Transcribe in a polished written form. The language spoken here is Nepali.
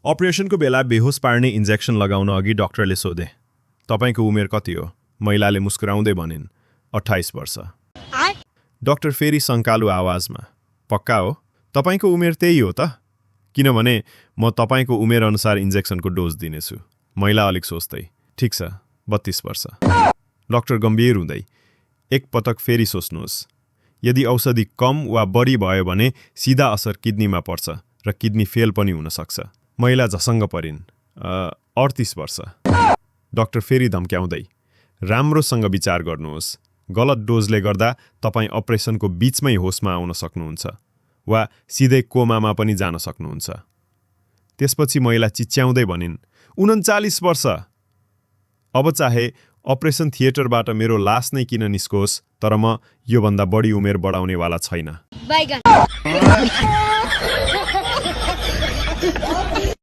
अपरेसनको बेला बेहोस पार्ने इन्जेक्सन लगाउन अघि डाक्टरले सोधे, तपाईको उमेर कति हो? महिलाले मुस्कुराउँदै भनिन्, 28 वर्ष। डाक्टर फेरि शङ्कालु आवाजमा, पक्का हो? तपाईको उमेर त्यही हो त? किनभने म तपाईको उमेर अनुसार इन्जेक्सनको डोज दिनेछु। महिला अलिक सोच्दै, ठिक छ, 32 वर्ष। डाक्टर गम्भीर हुँदै, एक पटक फेरि सोच्नुहोस्। यदि औषधि कम वा बढी भयो भने सिधा असर किडनीमा पर्छ र किडनी फेल पनि हुन सक्छ। महिला झसङ्ग परिन्, 38 वर्ष। डाक्टर फेरि धम्क्याउँदै, राम्रोसँग विचार गर्नुहोस्। गलत डोजले गर्दा तपाईँ अपरेसनको बीचमै होसमा आउन सक्नुहुन्छ वा सिधै कोमामा पनि जान सक्नुहुन्छ। त्यसपछि महिला चिच्याउँदै भनिन्, 39 वर्ष। अब चाहे अपरेसन थिएटरबाट मेरो लास नै किन निस्कोस्, तर म योभन्दा बढी उमेर बढाउनेवाला छैन।